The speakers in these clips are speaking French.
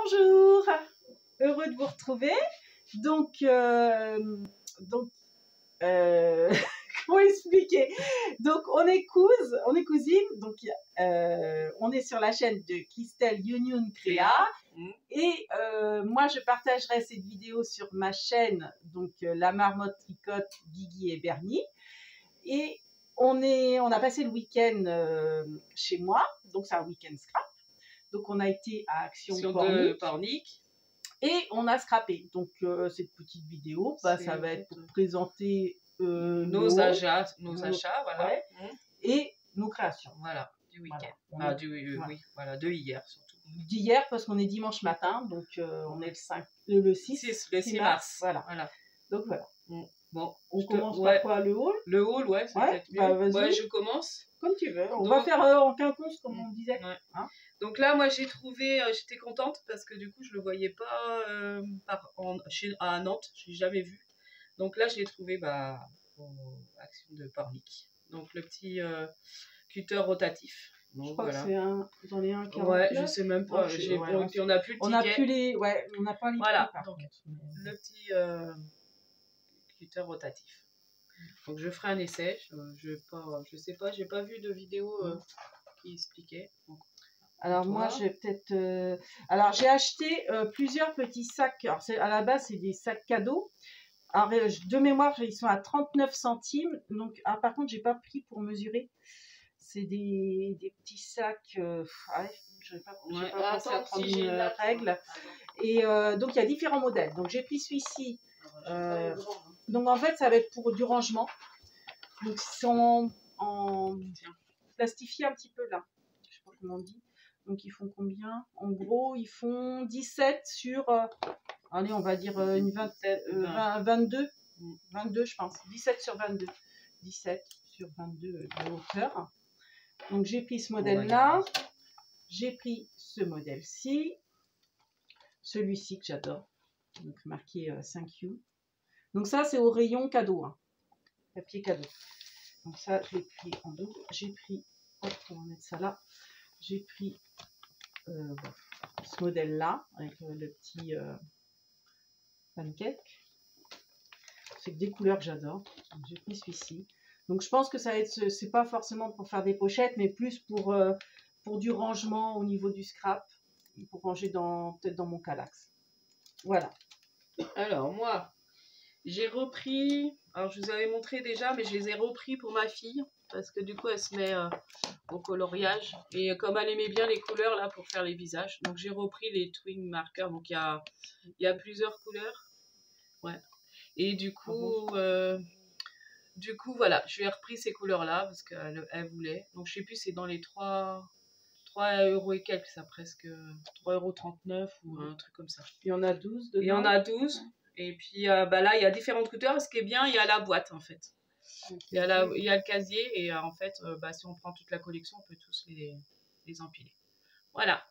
Bonjour, heureux de vous retrouver. Donc, comment expliquer? Donc, on est cousines. Donc, on est sur la chaîne de Christelle Union Créa. Et moi, je partagerai cette vidéo sur ma chaîne, donc La Marmotte Tricote, Guigui et Bernie. Et on a passé le week-end chez moi, donc c'est un week-end scrap. Donc, on a été à Action Pornic. Et on a scrappé. Donc, cette petite vidéo, ça va être pour présenter nos achats, voilà. Ouais, et nos créations. Voilà, du week-end. Voilà, voilà, de hier surtout. D'hier, parce qu'on est dimanche matin, donc on est le 6 mars. Voilà. Donc, voilà. Bon, on commence par quoi, le haul? Le haul, ouais, c'est peut-être mieux. Ouais, je commence. Comme tu veux. On va faire en quinconce, comme on disait. Ouais. Hein, donc là, moi, j'ai trouvé, j'étais contente parce que du coup, je le voyais pas à Nantes, je l'ai jamais vu. Donc là, je l'ai trouvé pour Action de Pornic. Donc le petit cutter rotatif. Donc, je crois que c'est j'en ai un 49. Ouais, je sais même pas. Puis on n'a plus le ticket. On n'a plus les, on n'a pas les. Voilà. Donc le petit cutter rotatif. Donc je ferai un essai. Je sais pas, j'ai pas vu de vidéo qui expliquait. Donc, alors moi j'ai peut-être. Alors j'ai acheté plusieurs petits sacs. Alors à la base c'est des sacs cadeaux. Alors de mémoire ils sont à 39 centimes. Donc par contre j'ai pas pris pour mesurer. C'est des petits sacs. Je n'ai pas pensé à prendre une règle. Et donc il y a différents modèles. Donc j'ai pris celui-ci. Donc en fait ça va être pour du rangement. Donc ils sont en plastifié un petit peu là. Je sais pas comment on dit. Donc ils font combien? En gros ils font 17 sur allez on va dire une vingtaine, 22 je pense. 17 sur 22. 17 sur 22 de hauteur. Donc j'ai pris ce modèle là. J'ai pris ce modèle-ci. Celui-ci que j'adore. Donc marqué 5U. Donc ça c'est au rayon cadeau. Hein. Papier cadeau. Donc ça je l'ai pris en double. J'ai pris, hop, on va mettre ça là. J'ai pris ce modèle là avec le petit pancake. C'est des couleurs que j'adore. J'ai pris celui-ci. Donc je pense que ça va être, c'est pas forcément pour faire des pochettes, mais plus pour du rangement au niveau du scrap, pour ranger peut-être dans mon calax. Voilà. Alors moi, j'ai repris, alors je vous avais montré déjà, mais je les ai repris pour ma fille, parce que du coup elle se met au coloriage, et comme elle aimait bien les couleurs là pour faire les visages, donc j'ai repris les Twin Markers, donc il y a plusieurs couleurs, ouais, et du coup, voilà, je lui ai repris ces couleurs là, parce qu'elle voulait, donc je sais plus, c'est dans les 3 € et quelques, ça presque 3,39 € ou un truc comme ça. Il y en a 12 dedans. Il y en a 12. Et puis là, il y a différentes couleurs. Ce qui est bien, il y a la boîte en fait. Il y a le casier et en fait, si on prend toute la collection, on peut tous les empiler. Voilà.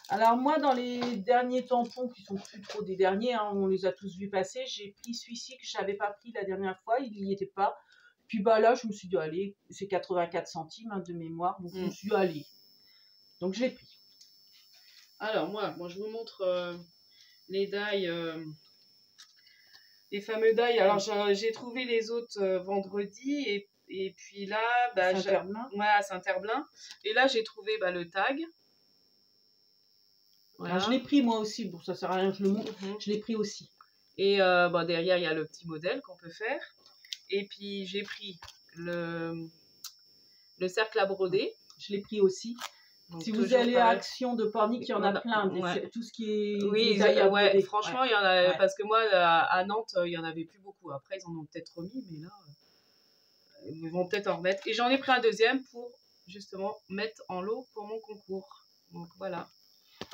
Alors moi, dans les derniers tampons, qui sont plus trop des derniers, hein, on les a tous vus passer, j'ai pris celui-ci que je n'avais pas pris la dernière fois, il n'y était pas. Puis là, je me suis dit, allez, c'est 84 centimes hein, de mémoire, donc je me suis dit, allez. Donc je l'ai pris. Alors moi, je vous montre les die, les fameux die. Alors j'ai trouvé les autres vendredi et puis là, à Saint-Herblain. Et là, j'ai trouvé le tag. Voilà. Je l'ai pris moi aussi, bon ça sert à rien que je le montre, je l'ai pris aussi. Et derrière, il y a le petit modèle qu'on peut faire. Et puis j'ai pris le cercle à broder. Je l'ai pris aussi. Donc, si vous allez à Action de Pornic, il y en a plein. Tout ce qui est. Oui, franchement, il y en a. Parce que moi, à Nantes, il n'y en avait plus beaucoup. Après, ils en ont peut-être remis, mais là, ils vont peut-être en remettre. Et j'en ai pris un deuxième pour justement mettre en lot pour mon concours. Donc voilà.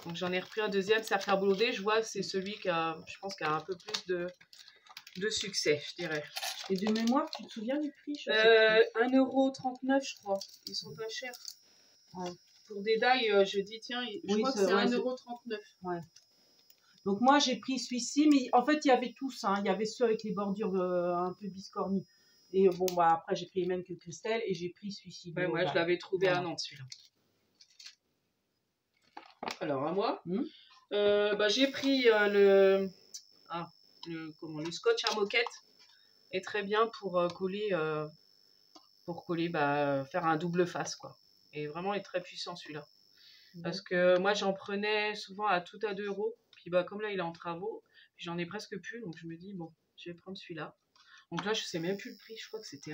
Donc j'en ai repris un deuxième cercle à broder. Je vois que c'est celui qui a, je pense, qui a un peu plus de succès, je dirais. Et de mémoire, tu te souviens du prix? 1,39 €, je crois. Ils sont pas chers. Ouais. Pour des die, je dis tiens, je crois que c'est 1,39 €. Ouais. Donc moi j'ai pris celui-ci, mais en fait il y avait tous, hein. Il y avait ceux avec les bordures un peu biscornues. Et bon après j'ai pris les mêmes que Christelle et j'ai pris celui-ci. Ouais, moi je l'avais trouvé à Nantes celui-là. Alors, à moi, j'ai pris le scotch à moquette. Est très bien pour coller, faire un double face, quoi. Et vraiment, il est très puissant, celui-là. Parce que moi, j'en prenais souvent à 2 €. Puis, comme là, il est en travaux, puis j'en ai presque plus. Donc, je me dis, bon, je vais prendre celui-là. Donc là, je sais même plus le prix. Je crois que c'était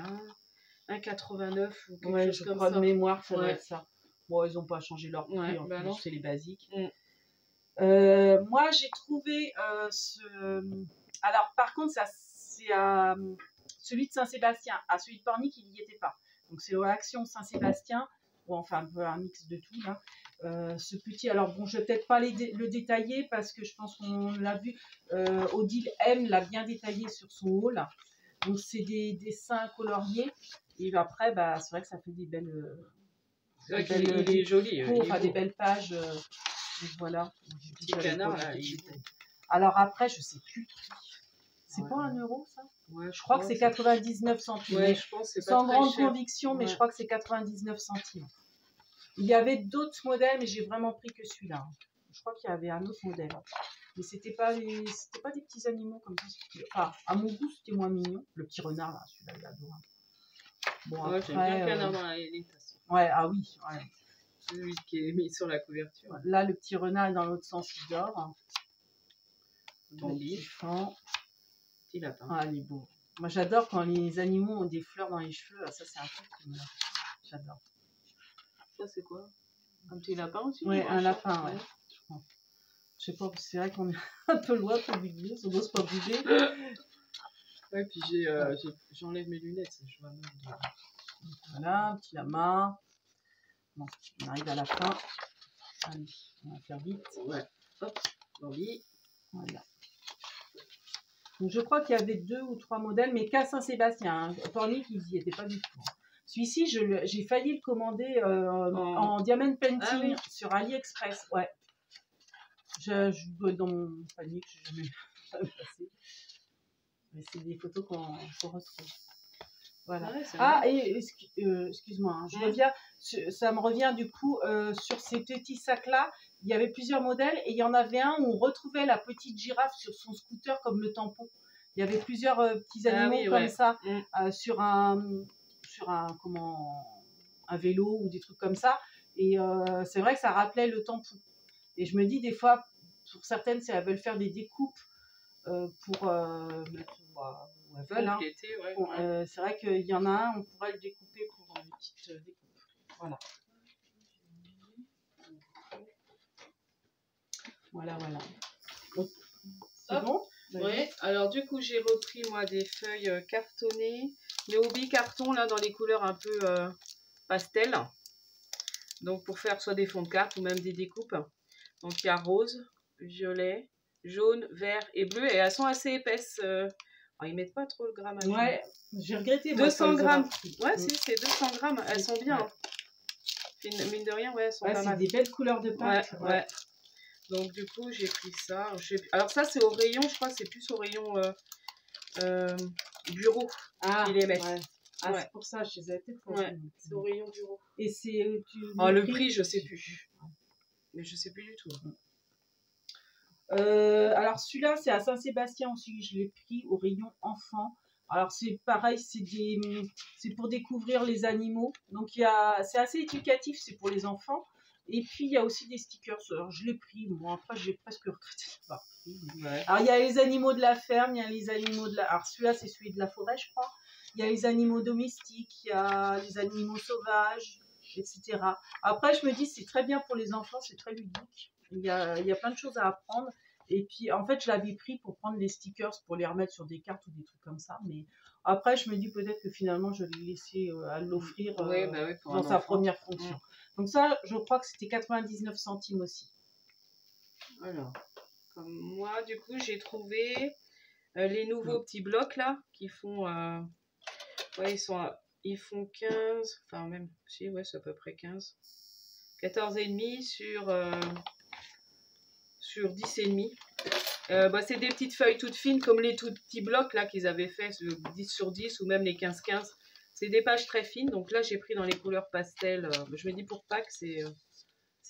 1,89 ou quelque chose comme ça. De mémoire, ça doit être ça. Bon, ils n'ont pas changé leur prix. C'est les basiques. Moi, j'ai trouvé Alors, par contre, ça, c'est celui de Saint-Sébastien. À celui de Pornic, il n'y était pas. Donc, c'est Action Saint-Sébastien. Bon, enfin, un peu un mix de tout, là. Ce petit, alors bon, je vais peut-être pas le détailler parce que je pense qu'on l'a vu. Odile M l'a bien détaillé sur son haul. Donc, c'est des dessins coloriés. Et après, c'est vrai que ça fait des belles. C'est vrai qu'il est joli. Des belles pages. Donc, voilà. Petit canard, là. Alors, après, je sais plus le prix. C'est pas 1 €, ça? Ouais, je crois que c'est 99 centimes. Ouais, je pense que c'est pas sans très grande cher. conviction, mais je crois que c'est 99 centimes. Il y avait d'autres modèles, mais j'ai vraiment pris que celui-là. Je crois qu'il y avait un autre modèle. Mais c'était pas des petits animaux comme ça. Enfin, à mon goût, c'était moins mignon. Le petit renard, là, celui-là, il est adorable. Bon, après, j'aime bien le canard dans la laitation. Ouais, ah oui. Ouais. Celui qui est mis sur la couverture. Là, le petit renard est dans l'autre sens, il dort. Bambi. Petit lapin. Ah, il est beau. Moi, j'adore quand les animaux ont des fleurs dans les cheveux. Ça, c'est un truc que j'adore. Ça, c'est quoi? Un petit lapin aussi? Ouais, un lapin, ouais. Je sais pas, c'est vrai qu'on est un peu loin pour bouger, on n'ose pas bouger. Ouais, puis j'enlève mes lunettes, je vois même. Voilà, un petit lama. Bon, on arrive à la fin. Allez, on va faire vite. Ouais. Hop, Bambi. Voilà. Donc, je crois qu'il y avait 2 ou 3 modèles, mais qu'à Saint-Sébastien. Pornic, il n'y était pas du tout. Celui-ci, j'ai failli le commander en diamond painting sur AliExpress. Ouais. Je dois être dans mon panier que je n'ai jamais passé. Mais c'est des photos qu'on retrouve. Voilà. Ouais, excuse-moi, je reviens. Ça me revient du coup sur ces petits sacs-là. Il y avait plusieurs modèles et il y en avait un où on retrouvait la petite girafe sur son scooter comme le tampon. Il y avait plusieurs petits animaux comme ça sur un vélo ou des trucs comme ça. Et c'est vrai que ça rappelait le tampon. Et je me dis des fois, pour certaines, si elles veulent faire des découpes pour mettre où elles veulent. Hein. C'est vrai qu'il y en a un, on pourrait le découper pour une petite découpe. Voilà. Voilà. C'est bon? Oui. Alors du coup, j'ai repris moi des feuilles cartonnées, mais au bicarton là dans les couleurs un peu pastel. Donc pour faire soit des fonds de cartes ou même des découpes. Donc il y a rose, violet, jaune, vert et bleu et elles sont assez épaisses. Alors, ils mettent pas trop le grammage. Ouais, j'ai regretté. 200 grammes. Ouais, si, c'est 200 grammes. Elles sont bien. Ouais. Mine de rien, elles sont pas mal. C'est des belles couleurs de pâte. Ouais. Donc du coup, j'ai pris ça. Alors ça, c'est au rayon, je crois que c'est plus au rayon bureau qu'ils les mettent. Ouais. C'est pour ça, je les ai peut-être. Ouais, c'est au rayon bureau. Et c'est le prix, je sais plus. Mais je sais plus du tout. Alors celui-là, c'est à Saint-Sébastien aussi. Je l'ai pris au rayon enfant. Alors c'est pareil, c'est pour découvrir les animaux. Donc c'est assez éducatif, c'est pour les enfants. Et puis il y a aussi des stickers. Alors je l'ai pris. Bon après j'ai presque regretté de pas pris. Ouais. Alors il y a les animaux de la ferme, il y a les animaux de la. Alors celui-là c'est celui de la forêt, je crois. Il y a les animaux domestiques, il y a les animaux sauvages, etc. Après je me dis c'est très bien pour les enfants, c'est très ludique. Il y a plein de choses à apprendre. Et puis, en fait, je l'avais pris pour prendre les stickers, pour les remettre sur des cartes ou des trucs comme ça. Mais après, je me dis peut-être que finalement, je vais le laisser à l'offrir dans sa première fonction. Donc ça, je crois que c'était 99 centimes aussi. Alors, comme moi, du coup, j'ai trouvé les nouveaux petits blocs, là, qui font... ils font 15... Enfin, même... Si, ouais, c'est à peu près 15. 14,5 sur 10,5. C'est des petites feuilles toutes fines comme les tout petits blocs là qu'ils avaient fait, 10 sur 10 ou même les 15-15. C'est des pages très fines. Donc là, j'ai pris dans les couleurs pastel. Je me dis pour Pâques, c'est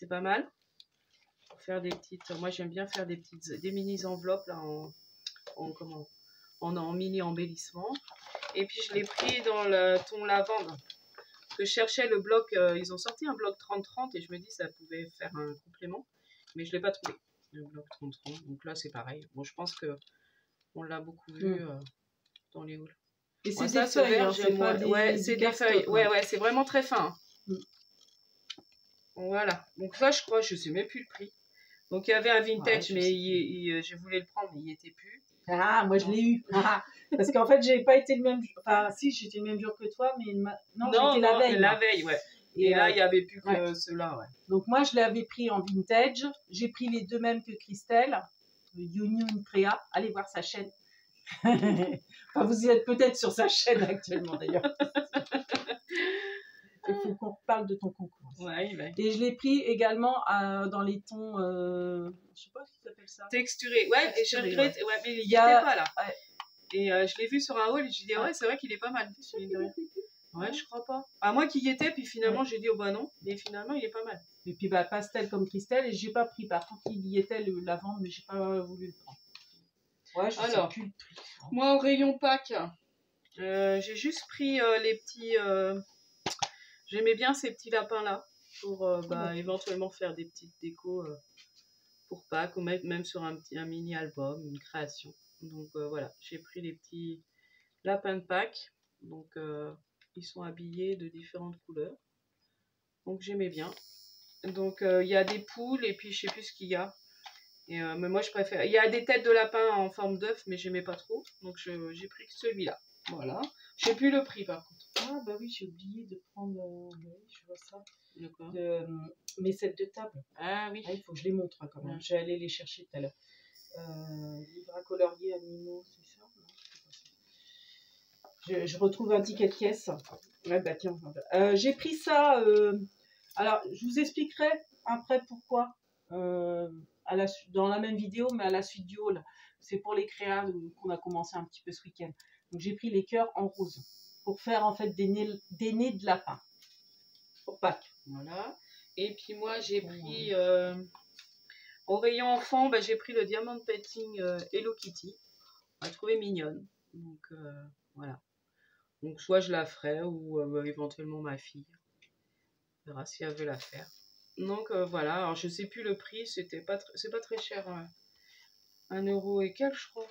pas mal. faire des petites... Moi, j'aime bien faire des mini enveloppes là, en mini embellissement. Et puis, je l'ai pris dans le ton lavande. Parce que je cherchais le bloc... ils ont sorti un bloc 30-30 et je me dis ça pouvait faire un complément. Mais je ne l'ai pas trouvé, le bloc 30-30. Donc là, c'est pareil. Bon, je pense qu'on l'a beaucoup vu dans les hauls. Et c'est des feuilles, hein, c'est pas des... Ouais, c'est des feuilles. Ouais, c'est vraiment très fin. Voilà. Donc ça, je crois, je sais même plus le prix. Donc il y avait un vintage, mais je voulais le prendre, mais il n'y était plus. Ah, moi je l'ai eu. Parce qu'en fait, j'ai pas été le même jour. Enfin, si, j'étais le même jour que toi, mais non, j'étais la veille. La veille, ouais. Et là, il n'y avait plus que ceux-là, ouais. Donc moi, je l'avais pris en vintage. J'ai pris les deux mêmes que Christelle. Union Trea. Allez voir sa chaîne. Enfin, vous y êtes peut-être sur sa chaîne actuellement, d'ailleurs. Il faut qu'on reparle de ton concours. Ouais. Et je l'ai pris également dans les tons, je sais pas ce qu'ils appellent ça. Texturé. Ouais, et je regrette. Ouais, mais il n'y était pas là. Ouais. Et je l'ai vu sur un haul et j'ai dit, ouais, c'est vrai qu'il est pas mal. Ouais, je crois pas. À moi qui y étais, puis finalement j'ai dit, oh bah non. Mais finalement, il est pas mal. Et puis bah, pastel comme Christelle, et j'ai pas pris. Par contre, il y était le lavande, mais j'ai pas voulu le prendre. Ouais, je sais plus le prix. Moi, au rayon Pâques, j'ai juste pris les petits... J'aimais bien ces petits lapins-là pour éventuellement faire des petites décos pour Pâques ou même sur un mini-album, une création. Donc voilà, j'ai pris les petits lapins de Pâques. Donc ils sont habillés de différentes couleurs. Donc j'aimais bien. Donc il y a des poules et puis je sais plus ce qu'il y a. Mais moi je préfère. Il y a des têtes de lapin en forme d'œuf, mais j'aimais pas trop. Donc j'ai pris celui-là. Voilà. Je sais plus le prix par contre. Ah bah oui, j'ai oublié de prendre. Oui, je vois ça. D'accord. Mes sets de table. Ah oui. Ah, il faut que je les montre quand même. Je vais aller les chercher tout à l'heure. Livre à colorier animaux, c'est ça? Non, je retrouve un ticket de caisse. Ouais, bah tiens. J'ai pris ça. Alors, je vous expliquerai après pourquoi. Dans la même vidéo, mais à la suite du haul. C'est pour les créas qu'on a commencé un petit peu ce week-end. Donc, j'ai pris les cœurs en rose pour faire en fait des nez de lapin pour Pâques. Voilà. Et puis moi, j'ai pris au rayon enfant, j'ai pris le Diamond Painting Hello Kitty. On l'a trouvée mignonne. Donc voilà. Donc soit je la ferai ou éventuellement ma fille. On verra si elle veut la faire. Donc voilà. Alors je sais plus le prix. C'est pas très cher. 1 € et quelques, je crois.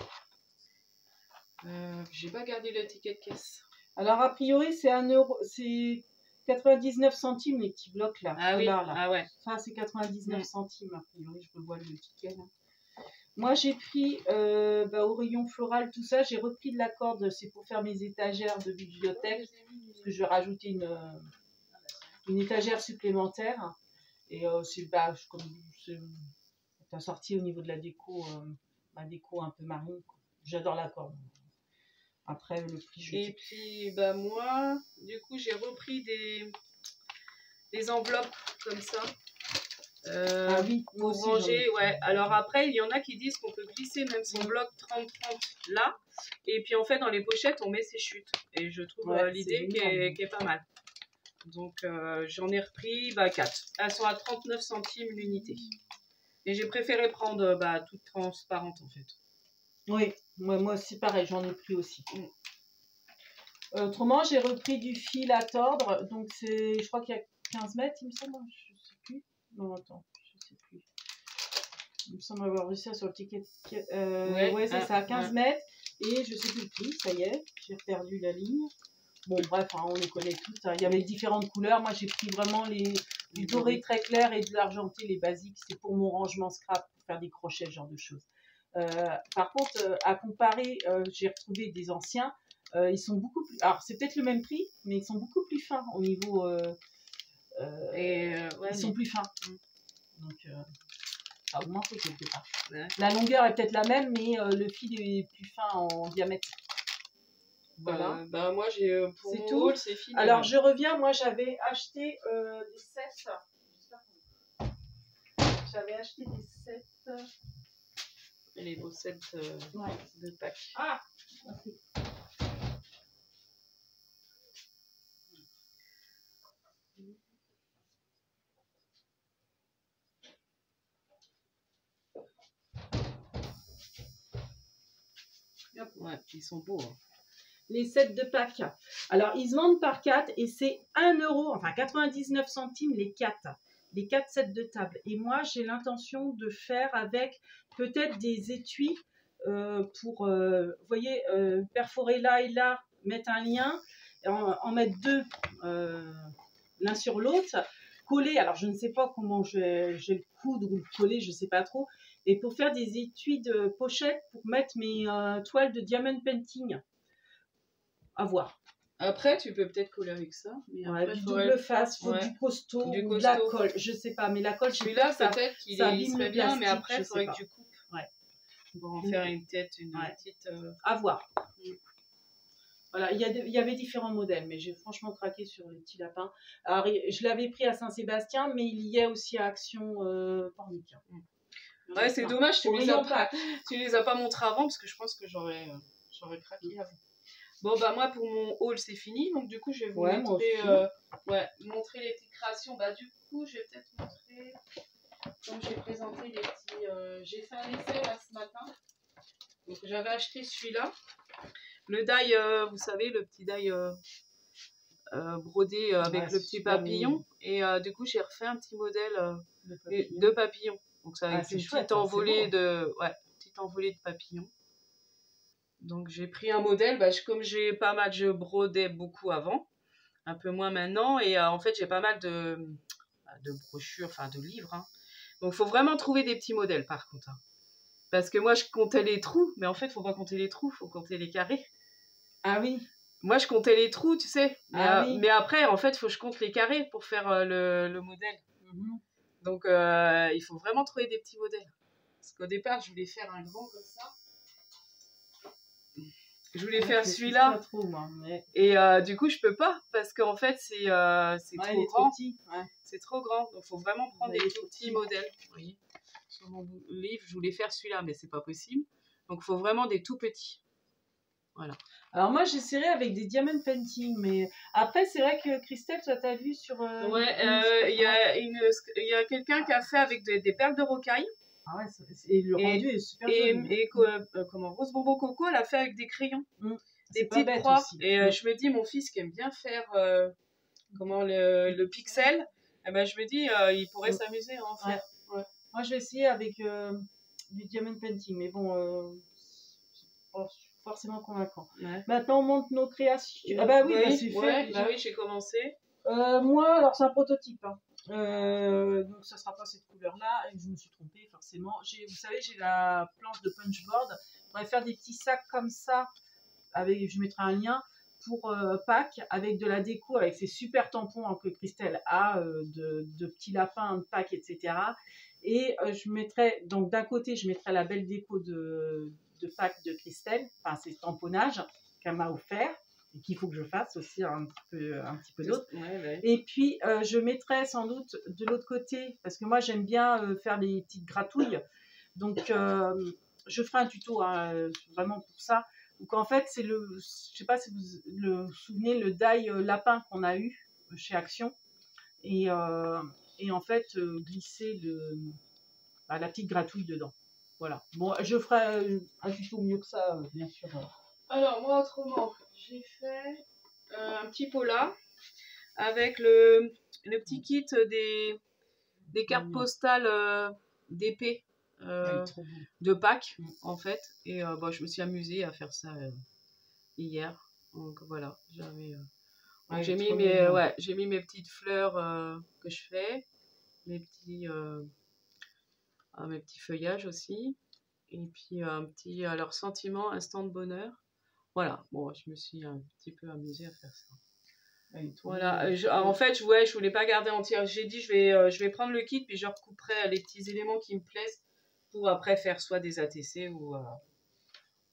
J'ai pas gardé le ticket de caisse. Alors a priori c'est 1 €. C'est 99 centimes les petits blocs là. Ah oui, là. Ah ouais. Ça c'est 99 centimes a priori, je vois le ticket là. Moi j'ai pris au rayon floral tout ça, j'ai repris de la corde, c'est pour faire mes étagères de bibliothèque, parce que je vais rajouter une étagère supplémentaire. Et c'est sorti au niveau de la déco, ma déco un peu marine. J'adore la corde. Après le prix. Et puis moi, du coup, j'ai repris des enveloppes comme ça. Ah oui, pour ranger, ouais. Alors après, il y en a qui disent qu'on peut glisser même son bloc 30-30 là. Et puis en fait, dans les pochettes, on met ses chutes. Et je trouve l'idée qui est pas mal. Donc j'en ai repris 4. Elles sont à 39 centimes l'unité. Et j'ai préféré prendre toutes transparentes en fait. Oui, moi c'est pareil, j'en ai pris aussi. Autrement, j'ai repris du fil à tordre. Donc je crois qu'il y a 15 mètres, il me semble. Je sais plus. Non, attends, je sais plus. Il me semble avoir vu ça sur le ticket. Ouais, c'est ça, 15 mètres. Et je sais plus le prix, ça y est, j'ai perdu la ligne. Bon, bref, on les connaît toutes. Il y avait différentes couleurs. Moi, j'ai pris vraiment du doré très clair et de l'argenté, les basiques. C'est pour mon rangement scrap, pour faire des crochets, ce genre de choses. Par contre, à comparer, j'ai retrouvé des anciens. Ils sont beaucoup plus... Alors, c'est peut-être le même prix, mais ils sont beaucoup plus fins au niveau... ils sont plus fins. Donc, ça a augmenté quelque part. Ouais. La longueur est peut-être la même, mais le fil est plus fin en diamètre. Voilà. Moi, j'ai pour c'est tout. C'est fini. Alors, je reviens. Moi, j'avais acheté des sets. J'avais acheté des sets... Les beaux sets de Pâques. Ah, merci. Ouais, ils sont beaux. Hein. Les sets de Pâques. Alors, ils se vendent par 4 et c'est 1 euro, enfin 99 centimes les 4. Les 4 sets de table. Et moi, j'ai l'intention de faire avec peut-être des étuis pour, vous voyez, perforer là et là, mettre un lien, en mettre 2 l'un sur l'autre, coller. Alors, je ne sais pas comment je vais le coudre ou le coller, je ne sais pas trop. Et pour faire des étuis de pochette pour mettre mes toiles de diamond painting. À voir. Après, tu peux peut-être coller avec ça. Mais ouais, après, du double face, faut du costaud ou de la colle. Je sais pas, mais la colle, celui-là, peut-être qu'il serait bien, mais après, il faudrait que tu coupes. Ouais. Pour en faire une petite. À voir. Voilà, il y avait différents modèles, mais j'ai franchement craqué sur les petits lapins. Alors, je l'avais pris à Saint-Sébastien, mais il y a aussi à Action Pornic. Ouais, c'est dommage, tu les as pas montrés avant, parce que je pense que j'aurais craqué avant. Bon, bah moi, pour mon haul, c'est fini. Donc, du coup, je vais vous montrer les petites créations. Bah, du coup, je vais peut-être montrer... Donc, j'ai présenté les petits... j'ai fait un essai, là, ce matin. Donc, j'avais acheté celui-là. Le die, vous savez, le petit die brodé avec le petit papillon. Et du coup, j'ai refait un petit modèle de papillon. Donc, ça avec une petite envolée de papillons. Donc j'ai pris un modèle, comme j'ai pas mal, je brodais beaucoup avant, un peu moins maintenant, et en fait j'ai pas mal de brochures, enfin de livres. Hein. Donc il faut vraiment trouver des petits modèles par contre. Hein. Parce que moi je comptais les trous, mais en fait il faut pas compter les trous, il faut compter les carrés. Ah oui. Moi je comptais les trous, tu sais, mais après en fait il faut que je compte les carrés pour faire le modèle. Donc il faut vraiment trouver des petits modèles. Parce qu'au départ je voulais faire un grand comme ça. Je voulais faire celui-là. Et du coup, je peux pas parce qu'en fait, c'est trop grand. C'est trop grand. Donc, il faut vraiment prendre des tout petits modèles. Vous voyez, sur mon livre, je voulais faire celui-là, mais c'est pas possible. Donc, il faut vraiment des tout petits. Voilà. Alors, moi, j'essaierai avec des diamond painting. Mais après, c'est vrai que Christelle, toi, t'as vu sur. Il y a quelqu'un qui a fait avec des perles de rocaille. Ah ouais, et le rendu est super joli. Et Rose Bonbon Coco l'a fait avec des crayons, des petites croix. Aussi. Et je me dis, mon fils qui aime bien faire le pixel, eh ben, je me dis, il pourrait s'amuser à en faire. Ouais. Moi, je vais essayer avec du diamond painting, mais bon, c'est pas forcément convaincant. Ouais. Maintenant, on monte nos créations. Ah bah oui, c'est fait. Bah oui, j'ai commencé. Moi, alors c'est un prototype. Hein. Donc ça sera pas cette couleur là et je me suis trompée forcément. Vous savez, j'ai la planche de punchboard. Je pourrais faire des petits sacs comme ça avec, je mettrai un lien pour Pâques avec de la déco, avec ces super tampons que Christelle a de petits lapins de Pâques, etc. Et je mettrai, donc d'un côté je mettrai la belle déco de Pâques de Christelle, enfin ces tamponnages qu'elle m'a offert. Qu'il faut que je fasse aussi un petit peu d'autre. Ouais. Et puis, je mettrai sans doute de l'autre côté, parce que moi, j'aime bien faire des petites gratouilles. Donc, je ferai un tuto vraiment pour ça. Donc, en fait, c'est je sais pas si vous souvenez, le die lapin qu'on a eu chez Action. Et en fait, glisser la petite gratouille dedans. Voilà. Bon, je ferai un tuto mieux que ça, bien sûr. Alors, moi, autrement, j'ai fait un petit pola avec le petit kit des cartes postales d'épée de Pâques, en fait. Et je me suis amusée à faire ça hier. Donc, voilà. J'ai mis mes petites fleurs que je fais, mes petits feuillages aussi. Et puis, leur sentiment, instant de bonheur. Voilà, bon, je me suis un petit peu amusée à faire ça. Voilà, en fait, je voulais pas garder entière. J'ai dit, je vais prendre le kit, puis je recouperai les petits éléments qui me plaisent pour après faire soit des ATC ou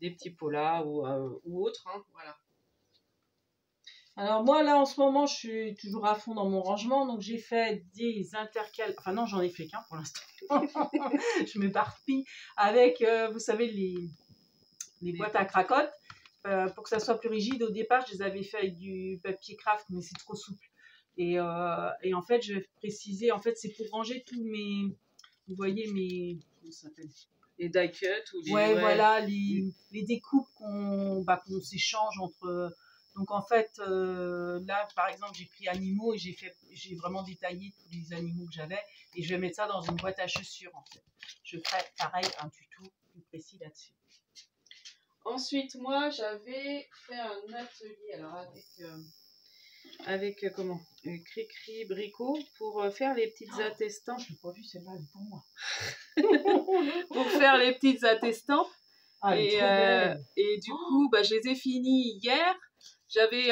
des petits polas ou autres. Hein, voilà. Alors moi, là, en ce moment, je suis toujours à fond dans mon rangement. Donc, j'ai fait des intercalaires. Enfin non, j'en ai fait qu'un pour l'instant. Je m'éparpille avec, vous savez, les boîtes à cracottes. Pour que ça soit plus rigide, au départ, je les avais fait avec du papier craft, mais c'est trop souple. Et en fait, je vais préciser, en fait, c'est pour ranger tous mes, vous voyez, comment ça s'appelle, les die cut ou les... Ouais, voilà, les découpes qu'on s'échange entre... Donc en fait, là par exemple, j'ai pris animaux et j'ai vraiment détaillé tous les animaux que j'avais et je vais mettre ça dans une boîte à chaussures en fait. Je ferai pareil un tuto plus précis là-dessus. Ensuite, moi, j'avais fait un atelier alors avec comment Cricri Bricot pour faire les petites attestants. Je l'ai pas vu celle-là, elle est pour moi. Pour faire les petites attestants. Ah, elle est trop belle. Et du coup, bah, je les ai finis hier. J'avais,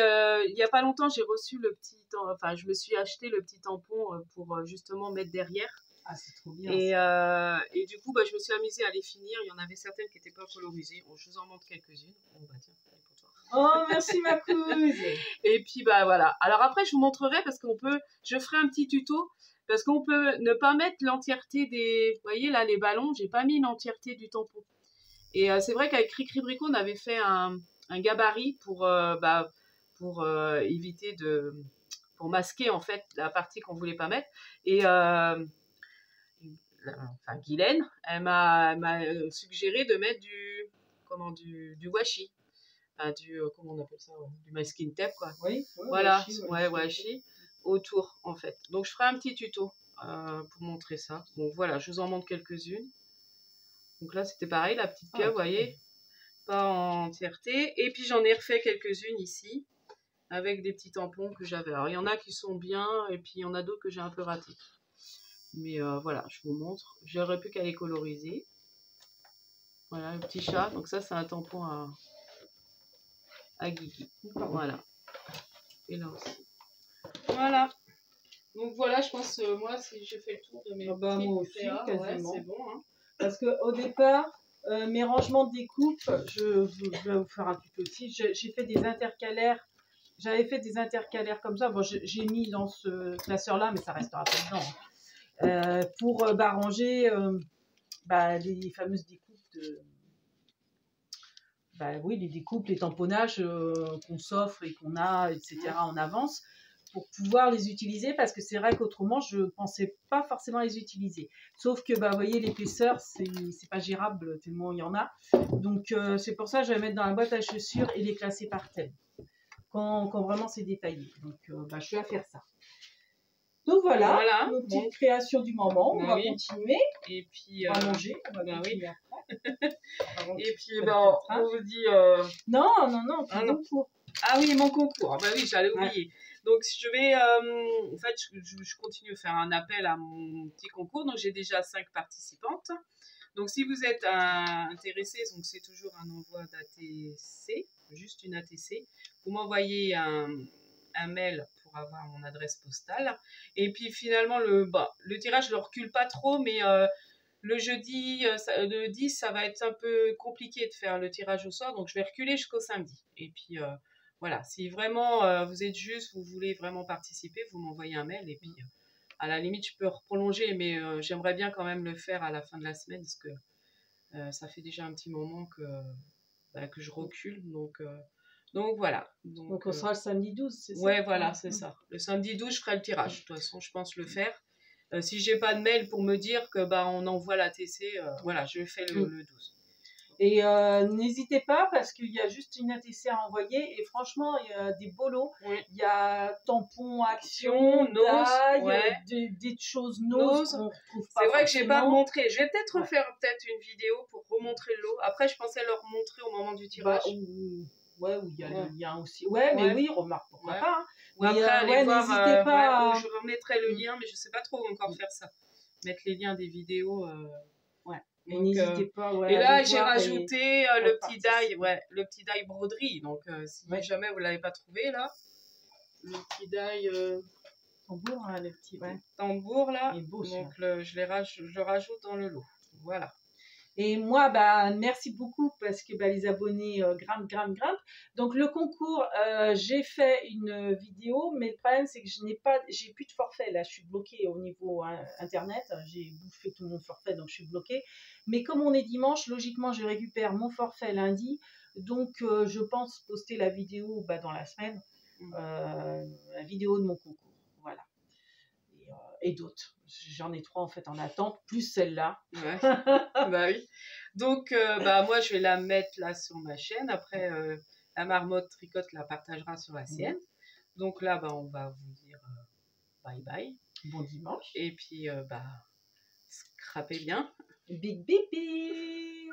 il n'y a pas longtemps, j'ai reçu enfin, je me suis acheté le petit tampon pour justement mettre derrière. Ah, c'est trop bien. Et du coup, bah, je me suis amusée à les finir. Il y en avait certaines qui n'étaient pas colorisées. Bon, je vous en montre quelques-unes. Bon, bah tiens, elle est pour toi. Oh, merci ma couse. Et puis, bah voilà. Alors après, je vous montrerai parce je ferai un petit tuto. Parce qu'on peut ne pas mettre l'entièreté vous voyez là, les ballons, j'ai pas mis l'entièreté du tampon. Et c'est vrai qu'avec Cricri Bricot, on avait fait un gabarit pour éviter pour masquer en fait la partie qu'on voulait pas mettre. Et Guylaine, elle m'a suggéré de mettre du washi. Enfin, comment on appelle ça, ouais, du masking tape quoi. Oui, voilà, washi autour en fait. Donc je ferai un petit tuto pour montrer ça. Bon voilà, je vous en montre quelques-unes. Donc là c'était pareil, la petite queue, vous voyez, pas en entièreté. Et puis j'en ai refait quelques-unes ici avec des petits tampons que j'avais. Alors il y en a qui sont bien et puis il y en a d'autres que j'ai un peu ratés. Mais voilà, je vous montre. J'aurais plus qu'à les coloriser. Voilà, le petit chat. Donc ça, c'est un tampon à Guigui. Voilà. Et là aussi. Voilà. Donc voilà, je pense, moi, si j'ai fait le tour de mes petits moi aussi, quasiment. ouais, c'est bon. Hein. Parce qu'au départ, mes rangements de découpe, je vais vous faire un petit peu aussi. J'ai fait des intercalaires. J'avais fait des intercalaires comme ça. Bon, j'ai mis dans ce classeur-là, mais ça restera pas dedans. Pour ranger les fameuses découpes oui, les découpes, les tamponnages qu'on s'offre et qu'on a, etc. en avance pour pouvoir les utiliser parce que c'est vrai qu'autrement je pensais pas forcément les utiliser. Sauf que vous voyez l'épaisseur c'est pas gérable tellement il y en a. Donc c'est pour ça que je vais mettre dans la boîte à chaussures et les classer par thème quand vraiment c'est détaillé. Donc je suis à faire ça. Donc voilà, nos petites créations du moment. On va continuer. Et puis on va manger. On va continuer après. Et puis on vous dit. Non, concours. Ah oui, mon concours. Bah oui, j'allais oublier. Donc je vais, en fait, je continue à faire un appel à mon petit concours. Donc j'ai déjà 5 participantes. Donc si vous êtes intéressés, donc c'est toujours un envoi d'ATC, juste une ATC. Vous m'envoyez un mail pour avoir mon adresse postale. Et puis finalement le tirage, je le recule pas trop, mais le jeudi, le 10, ça va être un peu compliqué de faire le tirage au sort, donc je vais reculer jusqu'au samedi. Et puis voilà, si vraiment vous êtes juste, vous voulez vraiment participer, vous m'envoyez un mail et puis à la limite je peux prolonger, mais j'aimerais bien quand même le faire à la fin de la semaine parce que ça fait déjà un petit moment que je recule, donc voilà. Donc on sera le samedi 12, c'est ça? Ouais, voilà, c'est ça. Le samedi 12, je ferai le tirage. De toute façon, je pense le faire. Si j'ai pas de mail pour me dire que on envoie la TC, voilà, je fais le 12. Et n'hésitez pas parce qu'il y a juste une ATC à envoyer et franchement il y a des beaux lots. Il y a tampons, action, des choses noses qu'on retrouve pas. C'est vrai que j'ai pas remontré. Je vais peut-être refaire une vidéo pour remontrer le lot. Après je pensais le remontrer au moment du tirage. Ouais, où il y a le lien aussi. Ouais, mais oui, remarque, pourquoi pas. Hein. Ou après, allez voir, n'hésitez pas. je remettrai le lien, mais je sais pas trop encore faire ça. Mettre les liens des vidéos. Et n'hésitez pas. Et là, j'ai rajouté le petit die broderie. Donc, si jamais vous l'avez pas trouvé, là, le petit die tambour, hein, le petit tambour, là. Il est beau, donc, je le rajoute dans le lot. Voilà. Et moi, merci beaucoup parce que les abonnés grimpent. Donc le concours, j'ai fait une vidéo, mais le problème c'est que j'ai plus de forfait là. Je suis bloquée au niveau internet. J'ai bouffé tout mon forfait, donc je suis bloquée. Mais comme on est dimanche, logiquement, je récupère mon forfait lundi. Donc je pense poster la vidéo dans la semaine, la vidéo de mon concours. Voilà. et d'autres. J'en ai 3 en fait en attente, plus celle-là. Ouais. Bah oui. Donc, moi, je vais la mettre là sur ma chaîne. Après, la marmotte tricote la partagera sur la sienne. Donc là, on va vous dire bye bye. Bon dimanche. Et puis, scrapez bien. Big big big.